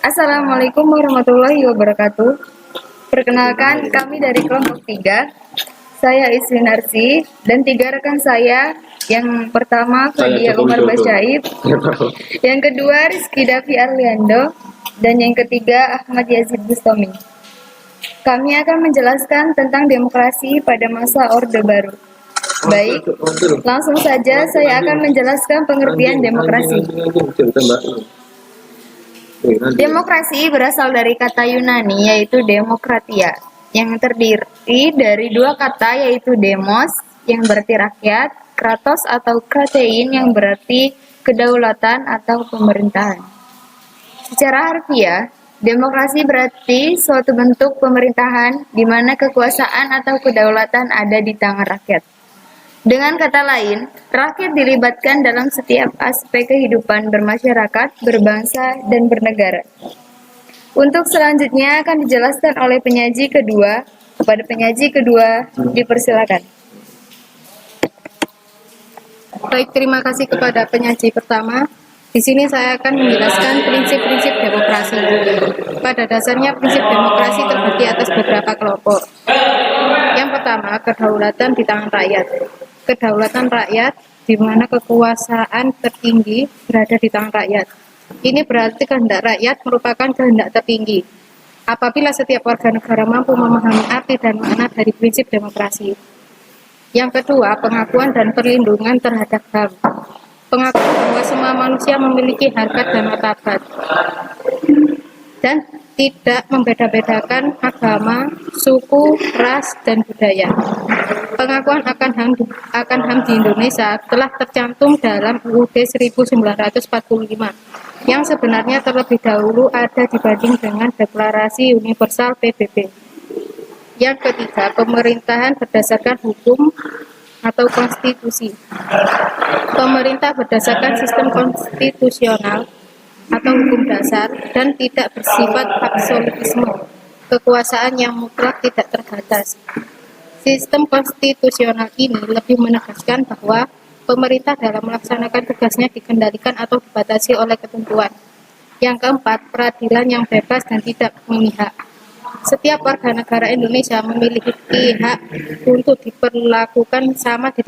Assalamualaikum warahmatullahi wabarakatuh. Perkenalkan, kami dari kelompok 3. Saya Isri Narsi dan 3 rekan saya. Yang pertama Fadia Umar Basyaib, yang kedua Rizky Davi Arliando, dan yang ketiga Ahmad Yazid Bustami. Kami akan menjelaskan tentang demokrasi pada masa Orde Baru. Baik, langsung saja saya akan menjelaskan pengertian demokrasi. Demokrasi berasal dari kata Yunani yaitu demokratia, yang terdiri dari 2 kata yaitu demos yang berarti rakyat, kratos atau kratein yang berarti kedaulatan atau pemerintahan. Secara harfiah, demokrasi berarti suatu bentuk pemerintahan di mana kekuasaan atau kedaulatan ada di tangan rakyat. Dengan kata lain, rakyat dilibatkan dalam setiap aspek kehidupan bermasyarakat, berbangsa, dan bernegara. Untuk selanjutnya akan dijelaskan oleh penyaji kedua. Kepada penyaji kedua, dipersilakan. Baik, terima kasih kepada penyaji pertama. Di sini saya akan menjelaskan prinsip-prinsip demokrasi. Pada dasarnya prinsip demokrasi terbagi atas beberapa kelompok. Yang pertama, kedaulatan di tangan rakyat. Kedaulatan rakyat di mana kekuasaan tertinggi berada di tangan rakyat. Ini berarti kehendak rakyat merupakan kehendak tertinggi. Apabila setiap warga negara mampu memahami arti dan makna dari prinsip demokrasi. Yang kedua, pengakuan dan perlindungan terhadap HAM. Pengakuan bahwa semua manusia memiliki harkat dan martabat dan tidak membeda-bedakan agama, suku, ras, dan budaya. Pengakuan akan HAM di Indonesia telah tercantum dalam UUD 1945 yang sebenarnya terlebih dahulu ada dibanding dengan Deklarasi Universal PBB. Yang ketiga, pemerintahan berdasarkan hukum atau konstitusi. Pemerintah berdasarkan sistem konstitusional atau hukum dasar dan tidak bersifat absolutisme. Kekuasaan yang mutlak tidak terbatas. Sistem konstitusional ini lebih menegaskan bahwa pemerintah dalam melaksanakan tugasnya dikendalikan atau dibatasi oleh ketentuan. Yang keempat, peradilan yang bebas dan tidak memihak. Setiap warga negara Indonesia memiliki hak untuk diperlakukan sama di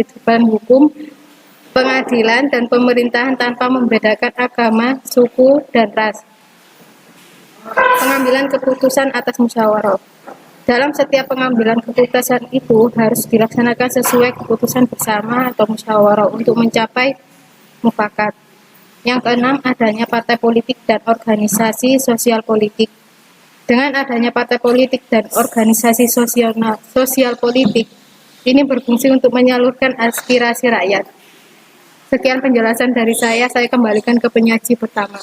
depan hukum, pengadilan dan pemerintahan tanpa membedakan agama, suku, dan ras. Pengambilan keputusan atas musyawarah. Dalam setiap pengambilan keputusan itu harus dilaksanakan sesuai keputusan bersama atau musyawarah untuk mencapai mufakat. Yang keenam, adanya partai politik dan organisasi sosial politik. Dengan adanya partai politik dan organisasi sosial politik, ini berfungsi untuk menyalurkan aspirasi rakyat. Sekian penjelasan dari saya kembalikan ke penyaji pertama.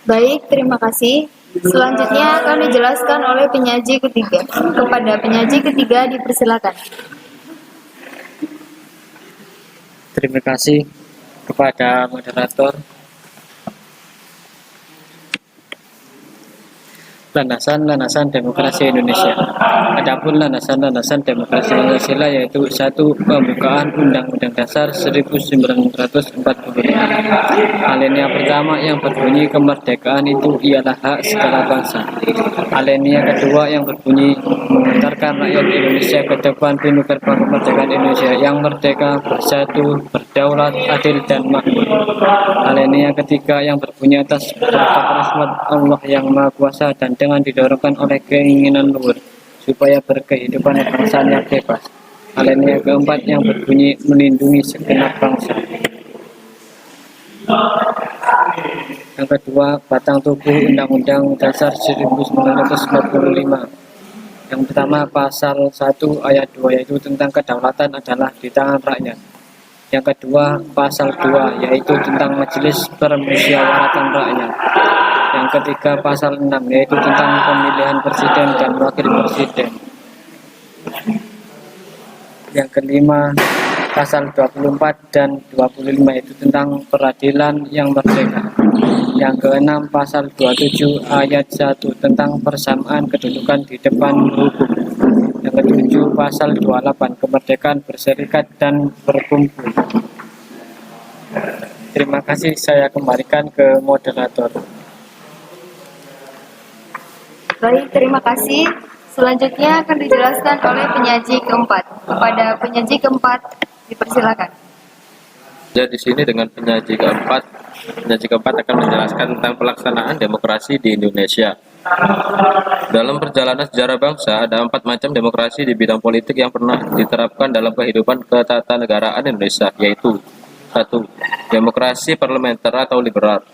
Baik, terima kasih. Selanjutnya akan dijelaskan oleh penyaji ketiga. Kepada penyaji ketiga, dipersilakan. Terima kasih kepada moderator. Landasan demokrasi Indonesia. Adapun landasan demokrasi Indonesia yaitu 1. Pembukaan Undang-Undang Dasar 1945. Alinea pertama yang berbunyi kemerdekaan itu ialah hak segala bangsa. Alinea kedua yang berbunyi mengantarkan rakyat Indonesia ke depan pintu gerbang kemerdekaan Indonesia yang merdeka, bersatu, berdaulat, adil dan makmur. Alinea ketiga yang berbunyi atas berkat rahmat Allah yang Maha Kuasa dan dengan didorongkan oleh keinginan luhur supaya berkehidupan kebangsaan yang bebas. Alinea keempat yang berbunyi melindungi segenap bangsa. Yang kedua, batang tubuh Undang-Undang Dasar 1945. Yang pertama, pasal 1 ayat 2 yaitu tentang kedaulatan adalah di tangan rakyat. Yang kedua, pasal 2 yaitu tentang majelis permusyawaratan rakyat. Yang ketiga, pasal 6 yaitu tentang pemilihan presiden dan wakil presiden. Yang kelima, pasal 24 dan 25 yaitu tentang peradilan yang merdeka. Yang keenam, pasal 27 ayat 1 tentang persamaan kedudukan di depan hukum. Yang ketujuh, pasal 28 kemerdekaan berserikat dan berkumpul. Terima kasih, saya kembalikan ke moderator. Baik, terima kasih. Selanjutnya akan dijelaskan oleh penyaji keempat. Kepada penyaji keempat, dipersilakan. Ya, di sini dengan penyaji keempat akan menjelaskan tentang pelaksanaan demokrasi di Indonesia. Dalam perjalanan sejarah bangsa, ada 4 macam demokrasi di bidang politik yang pernah diterapkan dalam kehidupan ketatanegaraan Indonesia, yaitu 1. Demokrasi parlementer atau liberal.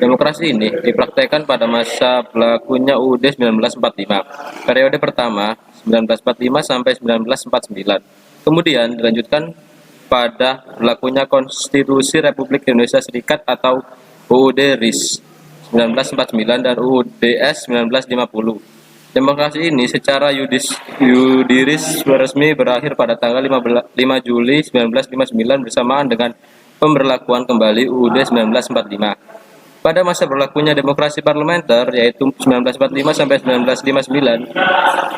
Demokrasi ini dipraktekkan pada masa berlakunya UUD 1945, periode pertama 1945 sampai 1949. Kemudian dilanjutkan pada berlakunya Konstitusi Republik Indonesia Serikat atau UUD RIS 1949 dan UUD S 1950. Demokrasi ini secara yudiris resmi berakhir pada tanggal 5 Juli 1959 bersamaan dengan pemberlakuan kembali UUD 1945. Pada masa berlakunya demokrasi parlementer, yaitu 1945 sampai 1959,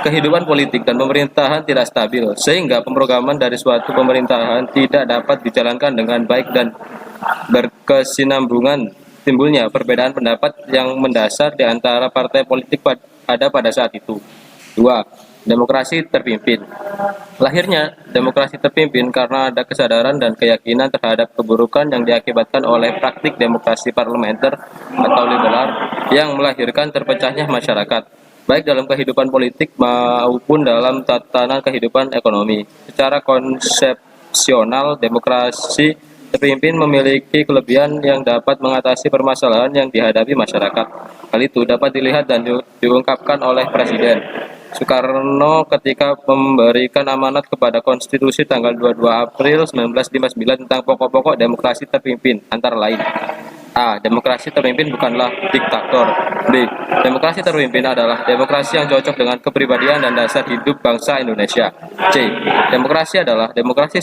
kehidupan politik dan pemerintahan tidak stabil, sehingga pemrograman dari suatu pemerintahan tidak dapat dijalankan dengan baik dan berkesinambungan. Timbulnya perbedaan pendapat yang mendasar di antara partai politik pada saat itu. 2. Demokrasi terpimpin. Lahirnya demokrasi terpimpin karena ada kesadaran dan keyakinan terhadap keburukan yang diakibatkan oleh praktik demokrasi parlementer atau liberal yang melahirkan terpecahnya masyarakat, baik dalam kehidupan politik maupun dalam tatanan kehidupan ekonomi. Secara konsepsional, demokrasi terpimpin memiliki kelebihan yang dapat mengatasi permasalahan yang dihadapi masyarakat. Hal itu dapat dilihat dan diungkapkan oleh Presiden Soekarno ketika memberikan amanat kepada Konstitusi tanggal 22 April 1959 tentang pokok-pokok demokrasi terpimpin, antara lain: A. Demokrasi terpimpin bukanlah diktator. B. Demokrasi terpimpin adalah demokrasi yang cocok dengan kepribadian dan dasar hidup bangsa Indonesia. C. Demokrasi adalah demokrasi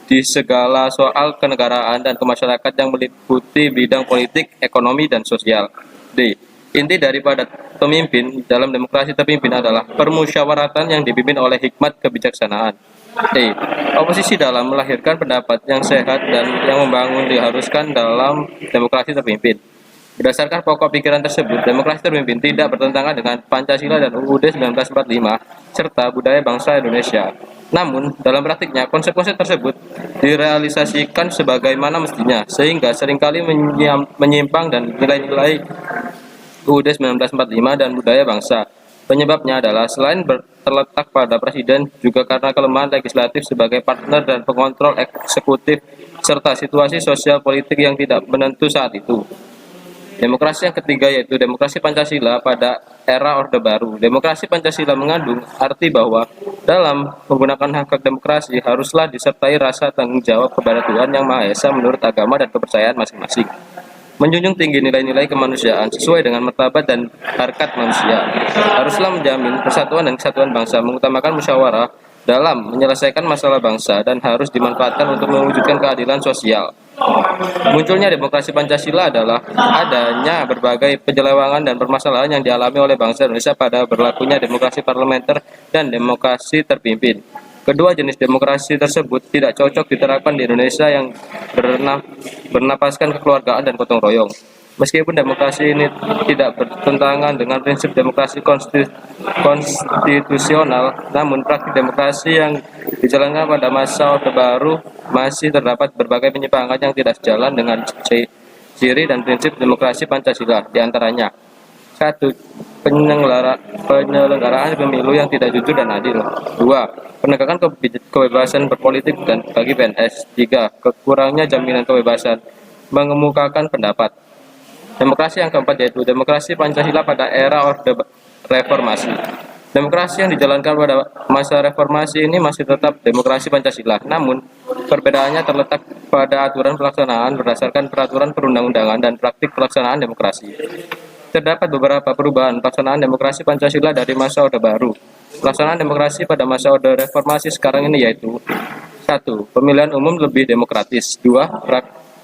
di segala soal kenegaraan dan kemasyarakatan yang meliputi bidang politik, ekonomi, dan sosial. D. Inti daripada pemimpin dalam demokrasi terpimpin adalah permusyawaratan yang dipimpin oleh hikmat kebijaksanaan. E. Oposisi dalam melahirkan pendapat yang sehat dan yang membangun diharuskan dalam demokrasi terpimpin. Berdasarkan pokok pikiran tersebut, demokrasi terpimpin tidak bertentangan dengan Pancasila dan UUD 1945 serta budaya bangsa Indonesia. Namun, dalam praktiknya, konsep-konsep tersebut direalisasikan sebagaimana mestinya, sehingga seringkali menyimpang dan nilai-nilai UUD 1945 dan budaya bangsa. Penyebabnya adalah selain terletak pada Presiden, juga karena kelemahan legislatif sebagai partner dan pengontrol eksekutif, serta situasi sosial politik yang tidak menentu saat itu. Demokrasi yang ketiga yaitu demokrasi Pancasila pada era Orde Baru. Demokrasi Pancasila mengandung arti bahwa dalam menggunakan hak demokrasi haruslah disertai rasa tanggung jawab kepada Tuhan Yang Maha Esa menurut agama dan kepercayaan masing-masing. Menjunjung tinggi nilai-nilai kemanusiaan sesuai dengan martabat dan harkat manusia. Haruslah menjamin persatuan dan kesatuan bangsa, mengutamakan musyawarah dalam menyelesaikan masalah bangsa, dan harus dimanfaatkan untuk mewujudkan keadilan sosial. Munculnya demokrasi Pancasila adalah adanya berbagai penyelewangan dan permasalahan yang dialami oleh bangsa Indonesia pada berlakunya demokrasi parlementer dan demokrasi terpimpin. Kedua jenis demokrasi tersebut tidak cocok diterapkan di Indonesia yang bernapaskan kekeluargaan dan gotong royong. Meskipun demokrasi ini tidak bertentangan dengan prinsip demokrasi konstitusional, namun praktik demokrasi yang dijalankan pada masa Orde Baru masih terdapat berbagai penyimpangan yang tidak sejalan dengan ciri dan prinsip demokrasi Pancasila, diantaranya: 1. Penyelenggaraan pemilu yang tidak jujur dan adil. 2. Penegakan kebebasan berpolitik dan bagi PNS. 3. Kekurangnya jaminan kebebasan mengemukakan pendapat. Demokrasi yang keempat yaitu demokrasi Pancasila pada era Orde Reformasi. Demokrasi yang dijalankan pada masa reformasi ini masih tetap demokrasi Pancasila, namun perbedaannya terletak pada aturan pelaksanaan berdasarkan peraturan perundang-undangan dan praktik pelaksanaan demokrasi. Terdapat beberapa perubahan pelaksanaan demokrasi Pancasila dari masa Orde Baru. Pelaksanaan demokrasi pada masa Orde Reformasi sekarang ini yaitu: 1. Pemilihan umum lebih demokratis. 2.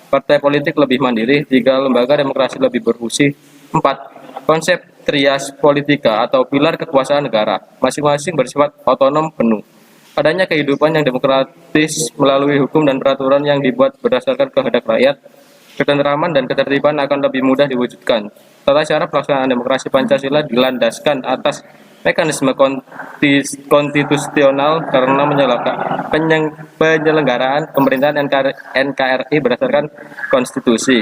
Partai politik lebih mandiri. 3. Lembaga demokrasi lebih berfungsi. 4. Konsep trias politika atau pilar kekuasaan negara, masing-masing bersifat otonom penuh. Adanya kehidupan yang demokratis melalui hukum dan peraturan yang dibuat berdasarkan kehendak rakyat. ketentraman dan ketertiban akan lebih mudah diwujudkan. Tata cara pelaksanaan demokrasi Pancasila dilandaskan atas mekanisme konstitusional karena penyelenggaraan pemerintahan NKRI berdasarkan konstitusi.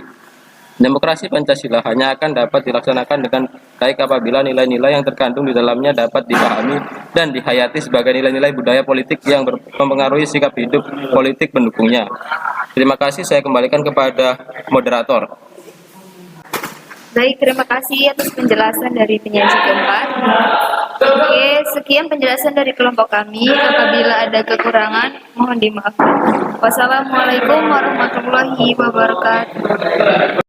Demokrasi Pancasila hanya akan dapat dilaksanakan dengan baik apabila nilai-nilai yang terkandung di dalamnya dapat dipahami dan dihayati sebagai nilai-nilai budaya politik yang mempengaruhi sikap hidup politik pendukungnya. Terima kasih, saya kembalikan kepada moderator. Baik, terima kasih atas penjelasan dari penyaji keempat. Oke, sekian penjelasan dari kelompok kami. Apabila ada kekurangan, mohon dimaafkan. Wassalamualaikum warahmatullahi wabarakatuh.